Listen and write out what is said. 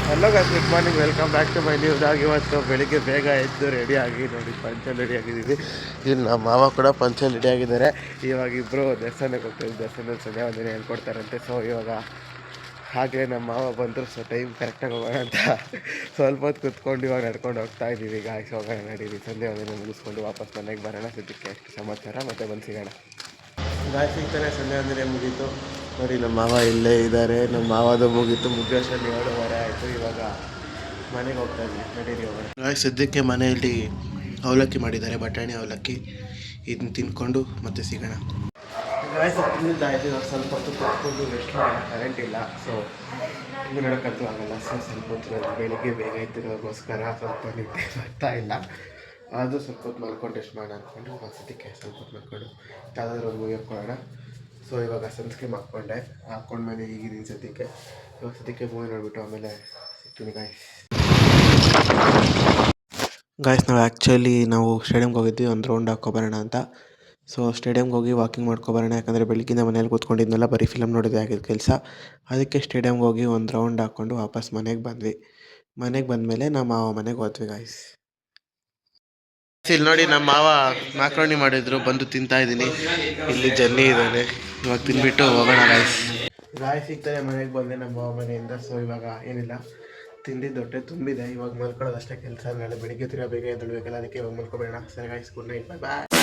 Hello guys, good morning, welcome back to my new vlog. ಇವತ್ತು ಬೆಳಿಗ್ಗೆ ಬೇಗ ಎದ್ದು ರೆಡಿಯಾಗಿ ನೋಡಿ ಪಂಚಲ್ಲಿ ರೆಡಿಯಾಗಿದ್ದೀವಿ. ಇಲ್ಲಿ ನಮ್ಮ ಮಾವ ಕೂಡ ಪಂಚಲ್ಲಿ ರೆಡಿಯಾಗಿದ್ದಾರೆ. ಇವಾಗ ಇಬ್ಬರು ದೇವಸ್ಥಾನಕ್ಕೆ ಹೋಗ್ತೀವಿ. ದೇವಸ್ಥಾನದಲ್ಲಿ ಸಂಧ್ಯಾ ವಂದನೆ ಹೇಳ್ಕೊಡ್ತಾರಂತೆ. ಸೊ ಇವಾಗ ಹಾಗೆ ನಮ್ಮ ಮಾವ ಬಂದರು. ಸೊ ಟೈಮ್ ಕರೆಕ್ಟಾಗಿ ಹೋಗೋಣ ಅಂತ ಸ್ವಲ್ಪ ಹೊತ್ತು ಕೂತ್ಕೊಂಡು ಇವಾಗ ನಡ್ಕೊಂಡು ಹೋಗ್ತಾ ಇದ್ದೀವಿ. ಈಗ ಆಯ್ತು ಹೋಗೋಣ ನಡೀರಿ, ಸಂಧ್ಯಾ ವಂದನೆ ಮುಗಿಸ್ಕೊಂಡು ವಾಪಸ್ ಮನೆಗೆ ಬರೋಣ. ಸದ್ಯಕ್ಕೆ ಅಷ್ಟು ಸಮಾಚಾರ, ಮತ್ತೆ ಬಂದು ಸಿಗೋಣ. ಗಾಯ ಸಿಗ್ತಾರೆ. ಸಂಧ್ಯಾ ವಂದನೆ ಮುಗೀತು ನೋಡಿ. ನಮ್ಮ ಮಾವ ಇಲ್ಲೇ ಇದ್ದಾರೆ. ನಮ್ಮ ಮಾವದು ಮುಗೀತು, ಮುಗಿಯೋಷ್ಟರಲ್ಲಿ 7:30 ಆಯಿತು. ಇವಾಗ ಮನೆಗೆ ಹೋಗ್ತಾ ಇದ್ವಿ, ನಡೀರಿ ಹೋಗೋಣ. ಸದ್ಯಕ್ಕೆ ಮನೆಯಲ್ಲಿ ಅವಲಕ್ಕಿ ಮಾಡಿದ್ದಾರೆ, ಬಟಾಣಿ ಅವಲಕ್ಕಿ. ಇದನ್ನ ತಿನ್ಕೊಂಡು ಮತ್ತೆ ಸಿಗೋಣ. ತಿಂದಿದ್ದಾಯಿತು. ಇವಾಗ ಸ್ವಲ್ಪ ಹೊತ್ತು ಕೂತ್ಕೊಂಡು ರೆಸ್ಟ್ ಮಾಡೋಣ. ಕರೆಂಟ್ ಇಲ್ಲ, ಸೊ ಇದು ನೋಡೋಕ್ಕಂತೂ ಆಗಲ್ಲ. ಸೊ ಸ್ವಲ್ಪ ಹೊತ್ತು ಬೆಳಿಗ್ಗೆ ಬೇಗ ಇದ್ದಿರೋಗೋಸ್ಕರ ಸ್ವಲ್ಪ ನಿದ್ದೆ ಬರ್ತಾ ಇಲ್ಲ. ಅದು ಸ್ವಲ್ಪ ಹೊತ್ತು ಮಲ್ಕೊಂಡು ರೆಸ್ಟ್ ಮಾಡೋಣ ಅಂದ್ಕೊಂಡು ಸದ್ಯಕ್ಕೆ ಸ್ವಲ್ಪ ಹೊತ್ತು ಮಲ್ಕೊಂಡು ಯಾವುದಾದ್ರೂ ಒಂದು ಮೂವಿ ಹಾಕ್ಕೊಳ್ಳೋಣ. ಸೊ ಇವಾಗ ಸನ್ಸ್ಕ್ರೀಮ್ ಹಾಕ್ಕೊಂಡ್ಮೇಲೆ ಈಗಿದ್ದೀನಿ ಸದ್ಯಕ್ಕೆ. ಇವಾಗ ಸದ್ಯಕ್ಕೆ ಮೂವಿ ನೋಡಿಬಿಟ್ಟು ಆಮೇಲೆ ಸಿಗ್ತೀನಿ ಗಾಯ್ಸ್. ನಾವು ಸ್ಟೇಡಿಯಮ್ಗೆ ಹೋಗಿದ್ವಿ ಒಂದು ರೌಂಡ್ ಹಾಕ್ಕೊಬರೋಣ ಅಂತ. ಸೊ ಸ್ಟೇಡಿಯಮ್ಗೆ ಹೋಗಿ ವಾಕಿಂಗ್ ಮಾಡ್ಕೊಬರೋಣ. ಯಾಕಂದರೆ ಬೆಳಗ್ಗಿಂದ ಮನೇಲಿ ಕೂತ್ಕೊಂಡಿದ್ನೆಲ್ಲ ಬರೀ ಫಿಲಮ್ ನೋಡೋದೇ ಆಗಿದ್ದು ಕೆಲಸ. ಅದಕ್ಕೆ ಸ್ಟೇಡಿಯಮ್ಗೆ ಹೋಗಿ ಒಂದು ರೌಂಡ್ ಹಾಕ್ಕೊಂಡು ವಾಪಸ್ ಮನೆಗೆ ಬಂದ್ವಿ. ಮನೆಗೆ ಬಂದಮೇಲೆ ನಮ್ಮ ಮಾವ ಮನೆಗೆ ಹೋದ್ವಿ ಗಾಯ್ಸ್. ಇಲ್ಲಿ ನೋಡಿ, ನಮ್ಮ ಮಾವ ಮ್ಯಾಕ್ರೋನಿ ಮಾಡಿದ್ರು, ಬಂದು ತಿಂತಾ ಇದ್ದೀನಿ. ಇಲ್ಲಿ ಜರ್ನಿ ಇದ್ದಾನೆ. ಇವಾಗ ತಿನ್ಬಿಟ್ಟು ಹೋಗೋಣ ಗಾಯ್ಸ್. ಸಿಗ್ತಾರೆ. ಮನೆಗೆ ಬಂದೆ ನಮ್ಮ ಮಾವ ಮನೆಯಿಂದ. ಸೊ ಇವಾಗ ಏನಿಲ್ಲ, ತಿಂದಿದ್ದು ಹೊಟ್ಟೆ ತುಂಬಿದೆ. ಇವಾಗ ಮಲ್ಕೊಳ್ಳೋದಷ್ಟೇ ಕೆಲಸ. ನಾಳೆ ಬೆಳಿಗ್ಗೆ ತಿರ್ಗಾ ಬೇಗ ಎದ್ದೇಳಬೇಕಲ್ಲ, ಅದಕ್ಕೆ ಇವಾಗ ಮಲ್ಕೊಬೇಡ. ಸರಿ ಗಾಯ್ಸ್, ಗುಡ್ ನೈಟ್, ಬಾಯ್ ಬಾಯ್.